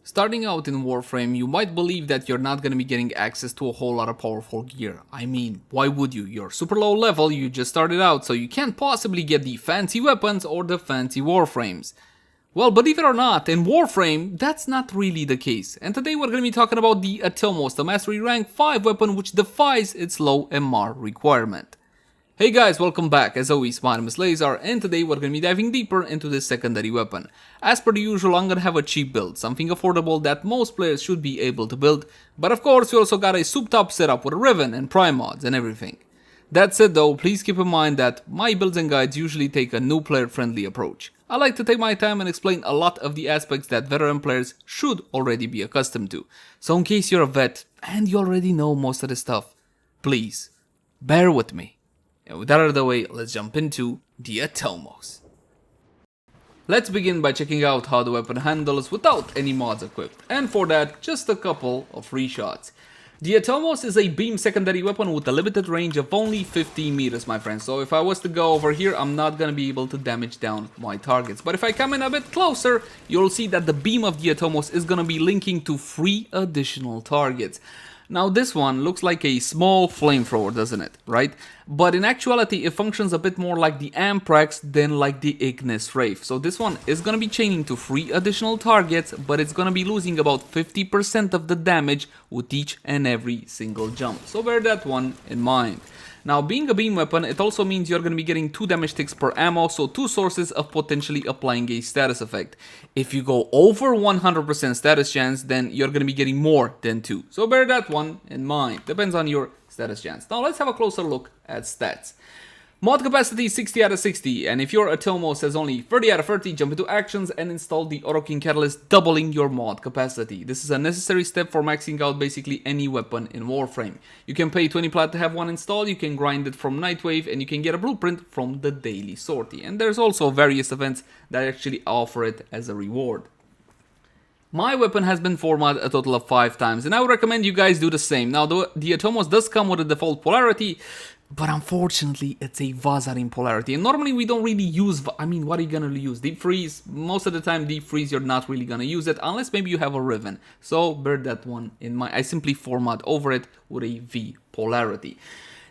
Starting out in Warframe, you might believe that you're not going to be getting access to a whole lot of powerful gear. I mean, why would you? You're super low level, you just started out, so you can't possibly get the fancy weapons or the fancy Warframes. Well, believe it or not, in Warframe, that's not really the case. And today we're going to be talking about the Atomos, the Mastery Rank 5 weapon which defies its low MR requirement. Hey guys, welcome back. As always, my name is Leyzar, and today we're going to be diving deeper into this secondary weapon. As per the usual, I'm going to have a cheap build, something affordable that most players should be able to build, but of course we also got a souped up setup with a Riven and prime mods and everything. That said though, please keep in mind that my builds and guides usually take a new player friendly approach. I like to take my time and explain a lot of the aspects that veteran players should already be accustomed to. So in case you're a vet and you already know most of the stuff, please, bear with me. And with that out of the way, let's jump into the Atomos. Let's begin by checking out how the weapon handles without any mods equipped, and for that, just a couple of free shots. The Atomos is a beam secondary weapon with a limited range of only 15 meters, my friends, so if I was to go over here, I'm not gonna be able to damage down my targets. But if I come in a bit closer, you'll see that the beam of the Atomos is gonna be linking to 3 additional targets. Now this one looks like a small flamethrower, doesn't it, right? But in actuality it functions a bit more like the Amprax than like the Ignis Wraith. So this one is going to be chaining to 3 additional targets, but it's going to be losing about 50% of the damage with each and every single jump. So bear that one in mind. Now, being a beam weapon, it also means you're going to be getting 2 damage ticks per ammo, so 2 sources of potentially applying a status effect. If you go over 100% status chance, then you're going to be getting more than 2. So bear that one in mind. Depends on your status chance. Now, let's have a closer look at stats. Mod capacity 60 out of 60, and if your Atomos says only 30 out of 30, jump into actions and install the Auto King Catalyst, doubling your mod capacity. This is a necessary step for maxing out basically any weapon in Warframe. You can pay 20 plat to have one installed, you can grind it from Nightwave, and you can get a blueprint from the Daily Sortie. And there's also various events that actually offer it as a reward. My weapon has been formatted a total of 5 times, and I would recommend you guys do the same. Now, the Atomos does come with a default polarity, but unfortunately, it's a Vazarin polarity. And normally we don't really use, what are you gonna use? Deep freeze? Most of the time, deep freeze, you're not really gonna use it, unless maybe you have a Riven. So bear that one in mind. I simply format over it with a V polarity.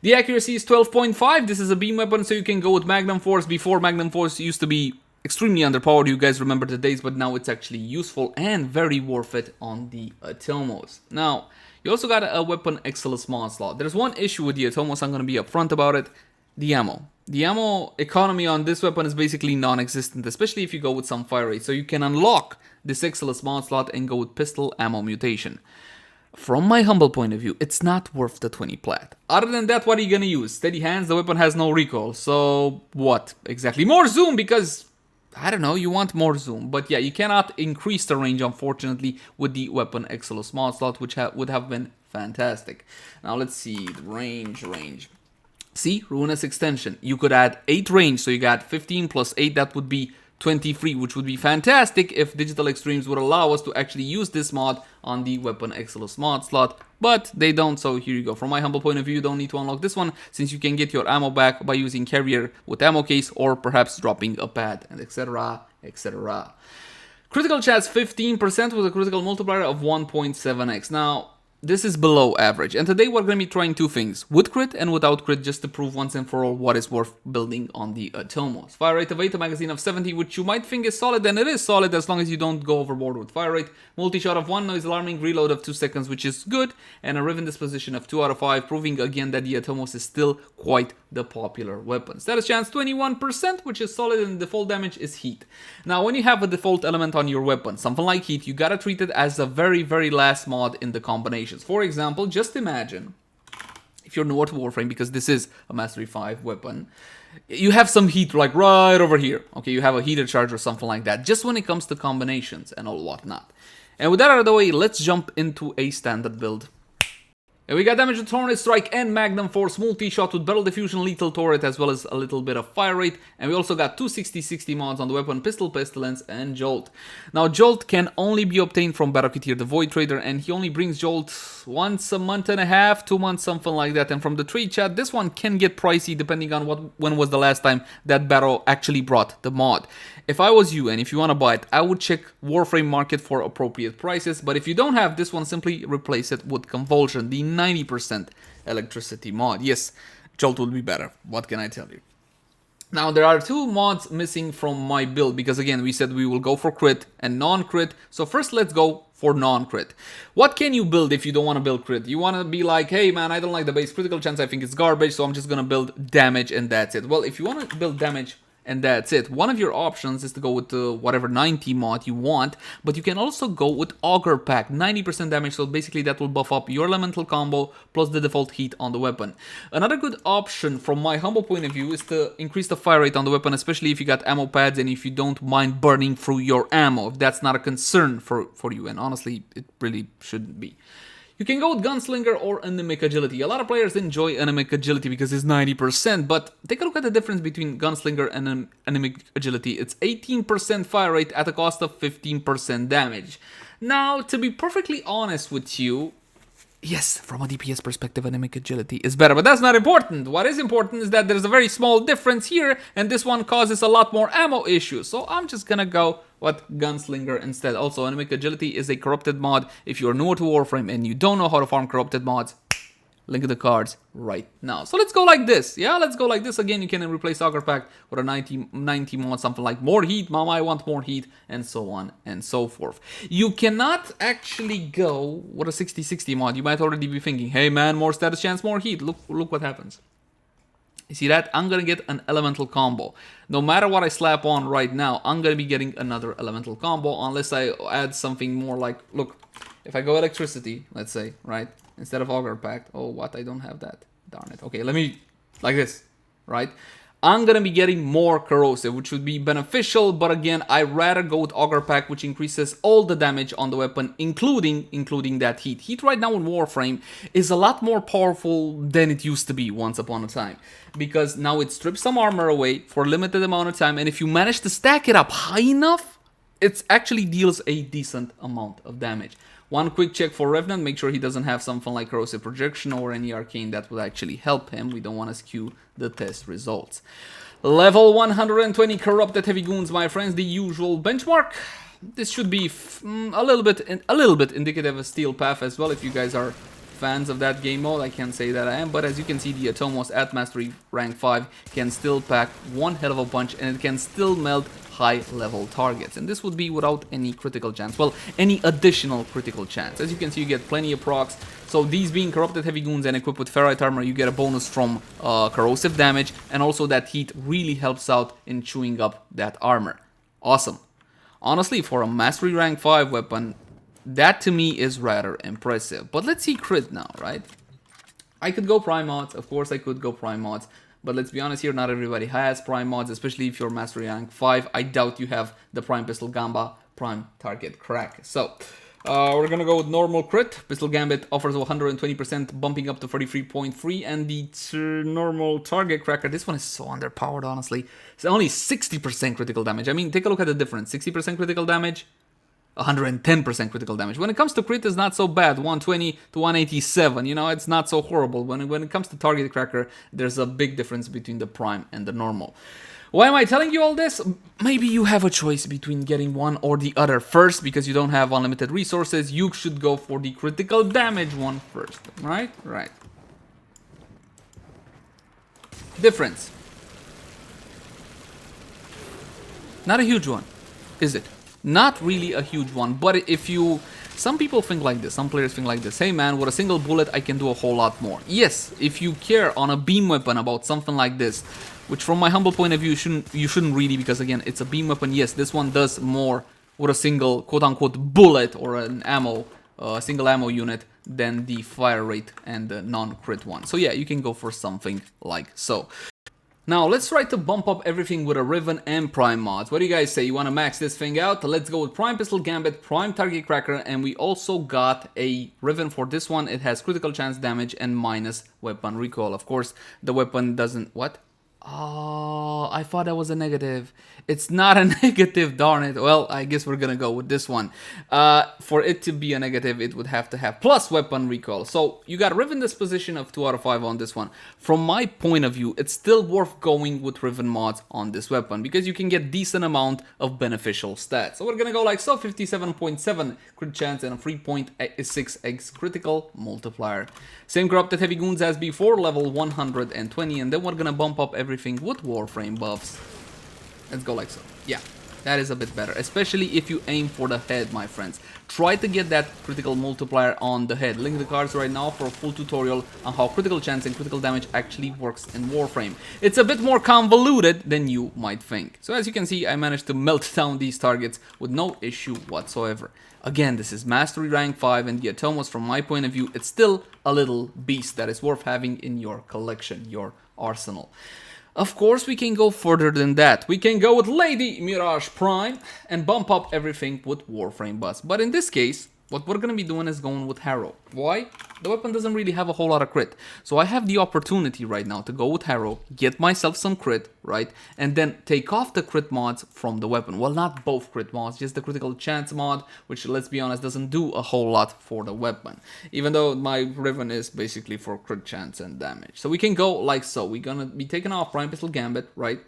The accuracy is 12.5. This is a beam weapon, so you can go with Magnum Force. Before, Magnum Force used to be extremely underpowered, you guys remember the days, but now it's actually useful and very worth it on the Atomos. Now, you also got a weapon Excellus mod slot. There's one issue with the Atomos, I'm going to be upfront about it, the ammo. The ammo economy on this weapon is basically non-existent, especially if you go with some fire rate. So you can unlock this Excellus mod slot and go with pistol ammo mutation. From my humble point of view, it's not worth the 20 plat. Other than that, what are you going to use? Steady hands, the weapon has no recoil. So what exactly? More zoom, because I don't know, you want more zoom. But yeah, you cannot increase the range, unfortunately, with the weapon Excellus mod slot, which would have been fantastic. Now let's see, the range. See, Ruinous Extension. You could add 8 range, so you got 15 plus 8, that would be 23, which would be fantastic if Digital Extremes would allow us to actually use this mod on the weapon Excellus mod slot, but they don't, so here you go. From my humble point of view, you don't need to unlock this one, since you can get your ammo back by using carrier with ammo case, or perhaps dropping a pad, and etc, etc. Critical chance 15% with a critical multiplier of 1.7x. Now, this is below average, and today we're going to be trying 2 things, with crit and without crit, just to prove once and for all what is worth building on the Atomos. Fire rate of 8, a magazine of 70, which you might think is solid, and it is solid as long as you don't go overboard with fire rate. Multi-shot of 1, noise alarming, reload of 2 seconds, which is good, and a Riven disposition of 2 out of 5, proving again that the Atomos is still quite the popular weapon. Status chance 21%, which is solid, and default damage is heat. Now, when you have a default element on your weapon, something like heat, you gotta treat it as the very, very last mod in the combination. For example, just imagine, if you're newer to Warframe, because this is a Mastery 5 weapon, you have some heat like right over here. Okay, you have a heated charge or something like that, just when it comes to combinations and all whatnot. And with that out of the way, let's jump into a standard build. And we got damage with Tornado Strike and Magnum Force, multi-shot with Barrel Diffusion, Lethal Turret, as well as a little bit of fire rate. And we also got 2 60-60 mods on the weapon, Pistol, Pestilence, and Jolt. Now, Jolt can only be obtained from Battleketeer, the Void Trader, and he only brings Jolt once a month and a half, 2 months, something like that. And from the trade chat, this one can get pricey depending on when was the last time that Barrow actually brought the mod. if I was you and if you want to buy it, I would check Warframe market for appropriate prices. But if you don't have this one, simply replace it with Convulsion, the 90% electricity mod. Yes, Jolt would be better. What can I tell you? Now, there are two mods missing from my build because, again, we said we will go for crit and non-crit. So first, let's go for non-crit. What can you build if you don't want to build crit? You want to be like, hey, man, I don't like the base critical chance. I think it's garbage, so I'm just going to build damage and that's it. Well, if you want to build damage and that's it, one of your options is to go with the whatever 90 mod you want, but you can also go with Augur Pack, 90% damage, so basically that will buff up your elemental combo plus the default heat on the weapon. Another good option from my humble point of view is to increase the fire rate on the weapon, especially if you got ammo pads and if you don't mind burning through your ammo, if that's not a concern for you, and honestly, it really shouldn't be. You can go with Gunslinger or Anemic Agility. A lot of players enjoy Anemic Agility because it's 90%, but take a look at the difference between Gunslinger and Anemic Agility. It's 18% fire rate at a cost of 15% damage. Now, to be perfectly honest with you, yes, from a DPS perspective, Anemic Agility is better, but that's not important. What is important is that there's a very small difference here, and this one causes a lot more ammo issues. So I'm just gonna go with Gunslinger instead. Also, Anemic Agility is a corrupted mod. If you're newer to Warframe and you don't know how to farm corrupted mods, link in the cards right now. So let's go like this. Yeah, let's go like this. Again, you can replace Augur Pack with a 90 mod, something like more heat, mama, I want more heat, and so on and so forth. You cannot actually go with a 60-60 mod. You might already be thinking, hey man, more status chance, more heat. Look what happens. You see that? I'm gonna get an elemental combo. No matter what I slap on right now, I'm gonna be getting another elemental combo unless I add something more like, look, if I go electricity, let's say, right? Instead of Augur Pact. Oh, what? I don't have that. Darn it. Okay, let me... like this, right? I'm gonna be getting more corrosive, which would be beneficial, but again, I'd rather go with Augur Pact, which increases all the damage on the weapon, including that heat. Heat right now in Warframe is a lot more powerful than it used to be once upon a time, because now it strips some armor away for a limited amount of time, and if you manage to stack it up high enough, it actually deals a decent amount of damage. One quick check for Revenant, make sure he doesn't have something like Corrosive Projection or any arcane that would actually help him. We don't want to skew the test results. Level 120 Corrupted Heavy Goons, my friends, the usual benchmark. This should be a little bit indicative of Steel Path as well. If you guys are fans of that game mode, I can't say that I am, but as you can see, the Atomos at Mastery Rank 5 can still pack one hell of a punch, and it can still melt high-level targets, and this would be without any critical chance, well, any additional critical chance. As you can see, you get plenty of procs, so these being Corrupted Heavy Goons and equipped with Ferrite Armor, you get a bonus from corrosive damage, and also that heat really helps out in chewing up that armor. Awesome. Honestly, for a Mastery Rank 5 weapon, that to me is rather impressive. But let's see crit now, right? I could go Prime Mods, of course I could go Prime Mods, but let's be honest here, not everybody has Prime Mods, especially if you're Mastery Rank 5. I doubt you have the Prime Pistol Gamba, Prime Target Crack. So, we're gonna go with normal crit. Pistol Gambit offers 120%, bumping up to 33.3, and the normal Target Cracker, this one is so underpowered, honestly. It's only 60% critical damage. I mean, take a look at the difference. 60% critical damage, 110% critical damage. When it comes to crit, it's not so bad. 120 to 187, you know, it's not so horrible. When it comes to Target Cracker, there's a big difference between the Prime and the normal. Why am I telling you all this? Maybe you have a choice between getting one or the other. First, because you don't have unlimited resources, you should go for the critical damage one first, right? Right. Difference. Not a huge one, is it? Not really a huge one, but if you... Some people think like this, some players think like this. Hey man, with a single bullet I can do a whole lot more. Yes, if you care on a beam weapon about something like this, which from my humble point of view you shouldn't really, because again, it's a beam weapon. Yes, this one does more with a single quote-unquote bullet or an ammo, single ammo unit than the fire rate and the non-crit one. So yeah, you can go for something like so. Now, let's try to bump up everything with a Riven and Prime mods. What do you guys say? You want to max this thing out? Let's go with Prime Pistol Gambit, Prime Target Cracker, and we also got a Riven for this one. It has critical chance damage and minus weapon recoil. Of course, the weapon doesn't... What? Oh, I thought that was a negative. It's not a negative, darn it. Well, I guess we're gonna go with this one. For it to be a negative, it would have to have plus weapon recoil. So you got Riven disposition of 2 out of 5 on this one. From my point of view, it's still worth going with Riven mods on this weapon because you can get decent amount of beneficial stats. So we're gonna go like so, 57.7 crit chance and a 3.6x critical multiplier. Same corrupted heavy goons as before, level 120, and then we're gonna bump up everything with Warframe buffs. Let's go like so. Yeah, that is a bit better, especially if you aim for the head, my friends. Try to get that critical multiplier on the head. Link the cards right now for a full tutorial on how critical chance and critical damage actually works in Warframe. It's a bit more convoluted than you might think. So as you can see, I managed to melt down these targets with no issue whatsoever. Again, this is Mastery Rank 5, and the Atomos, from my point of view, it's still a little beast that is worth having in your collection, your arsenal. Of course, we can go further than that. We can go with Lady Mirage Prime and bump up everything with Warframe buffs. But in this case, what we're going to be doing is going with Harrow. Why? The weapon doesn't really have a whole lot of crit. So I have the opportunity right now to go with Harrow, get myself some crit, right? And then take off the crit mods from the weapon. Well, not both crit mods, just the critical chance mod, which, let's be honest, doesn't do a whole lot for the weapon. Even though my Riven is basically for crit chance and damage. So we can go like so. We're going to be taking off Prime Pistol Gambit, right?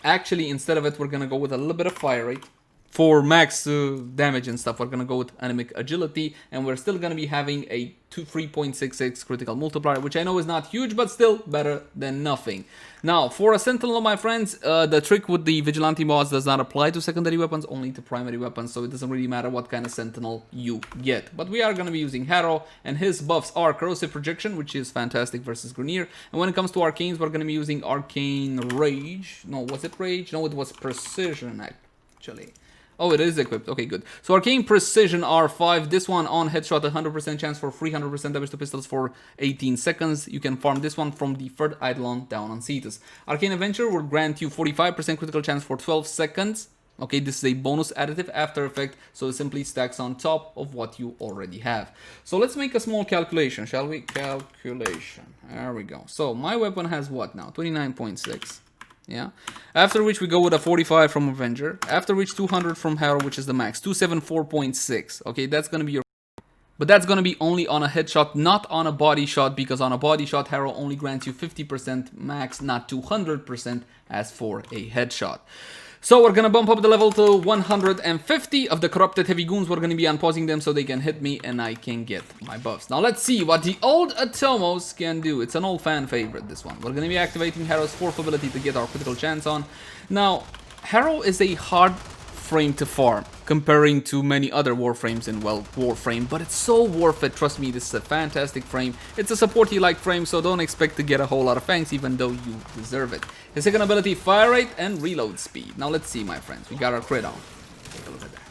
Actually, instead of it, we're going to go with a little bit of fire rate. For max damage and stuff, we're going to go with Anemic Agility, and we're still going to be having a 3.66 critical multiplier, which I know is not huge, but still better than nothing. Now, for a Sentinel, my friends, the trick with the Vigilante mods does not apply to secondary weapons, only to primary weapons, so it doesn't really matter what kind of Sentinel you get. But we are going to be using Harrow, and his buffs are Corrosive Projection, which is fantastic versus Grenier, and when it comes to Arcanes, we're going to be using Arcane Rage. No, was it Rage? No, it was Precision, actually. Oh, it is equipped. Okay, good. So Arcane Precision R5. This one on headshot, 100% chance for 300% damage to pistols for 18 seconds. You can farm this one from the third Eidolon down on Cetus. Arcane Adventure will grant you 45% critical chance for 12 seconds. Okay, this is a bonus additive after effect, so it simply stacks on top of what you already have. So let's make a small calculation, shall we? Calculation. There we go. So my weapon has what now? 29.6. Yeah. After which we go with a 45 from Avenger. After which 200 from Harrow, which is the max. 274.6. Okay, that's going to be your... But that's going to be only on a headshot, not on a body shot, because on a body shot, Harrow only grants you 50% max, not 200% as for a headshot. So we're going to bump up the level to 150 of the Corrupted Heavy Goons. We're going to be unpausing them so they can hit me and I can get my buffs. Now let's see what the old Atomos can do. It's an old fan favorite, this one. We're going to be activating Harrow's fourth ability to get our critical chance on. Now, Harrow is a hard frame to farm comparing to many other Warframes in, well, Warframe, but it's so worth it. Trust me, this is a fantastic frame. It's a supporty like frame, so don't expect to get a whole lot of fangs, even though you deserve it. His second ability, fire rate and reload speed. Now let's see, my friends, we got our crit on. Take a look at that.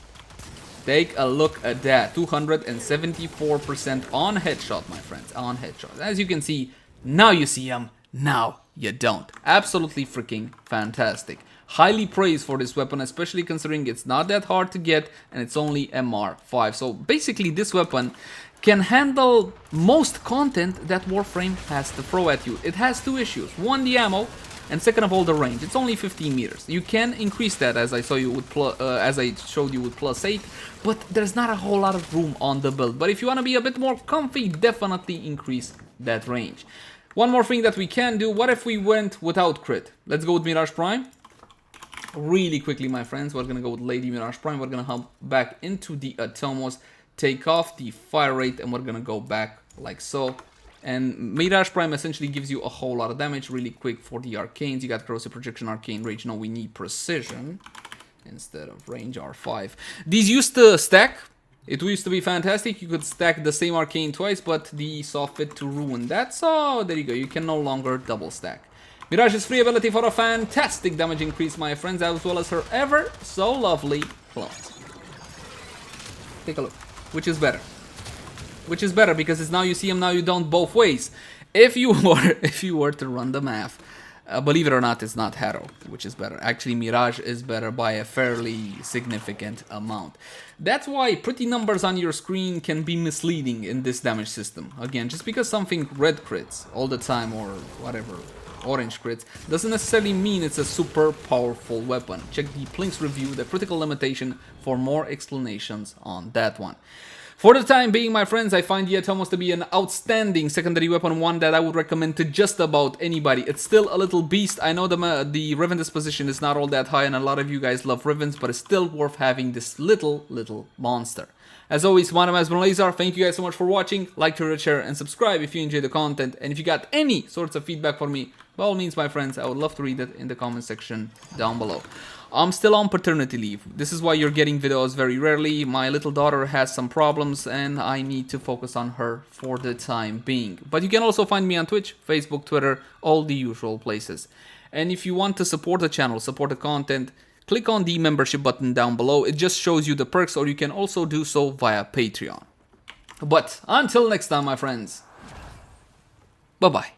Take a look at that. 274% on headshot, my friends, on headshot. As you can see, now you see him, now you don't. Absolutely freaking fantastic. Highly praised for this weapon, especially considering it's not that hard to get and it's only MR5. So basically this weapon can handle most content that Warframe has to throw at you. It has two issues. One, the ammo, and second of all, the range. It's only 15 meters. You can increase that, as I showed you with +8, but there's not a whole lot of room on the build. But if you want to be a bit more comfy, definitely increase that range. One more thing that we can do, what if we went without crit? Let's go with Mirage Prime. Really quickly, my friends, we're going to go with Lady Mirage Prime. We're going to hop back into the Atomos, take off the fire rate, and we're going to go back like so. And Mirage Prime essentially gives you a whole lot of damage really quick for the Arcanes. You got Corrosive Projection, Arcane Rage. No, we need Precision instead of Range R5. These used to stack. It used to be fantastic. You could stack the same Arcane twice, but the saw fit to ruin that. So there you go. You can no longer double stack. Mirage's free ability for a fantastic damage increase, my friends, as well as her ever so lovely clones. Take a look. Which is better? Which is better, because it's now you see him, now you don't, both ways. If you were to run the math, believe it or not, it's not Harrow, which is better. Actually, Mirage is better by a fairly significant amount. That's why pretty numbers on your screen can be misleading in this damage system. Again, just because something red crits all the time or whatever, orange crits, doesn't necessarily mean it's a super powerful weapon. Check the Plink's review, the critical limitation, for more explanations on that one. For the time being, my friends, I find the Atomos to be an outstanding secondary weapon, one that I would recommend to just about anybody. It's still a little beast. I know the Riven disposition is not all that high, and a lot of you guys love Rivens, but it's still worth having this little monster. As always, my name has been Laser. Thank you guys so much for watching. Like, share, and subscribe if you enjoy the content. And if you got any sorts of feedback for me, by all means, my friends, I would love to read it in the comment section down below. I'm still on paternity leave. This is why you're getting videos very rarely. My little daughter has some problems and I need to focus on her for the time being. But you can also find me on Twitch, Facebook, Twitter, all the usual places. And if you want to support the channel, support the content, click on the membership button down below. It just shows you the perks, or you can also do so via Patreon. But until next time, my friends, bye-bye.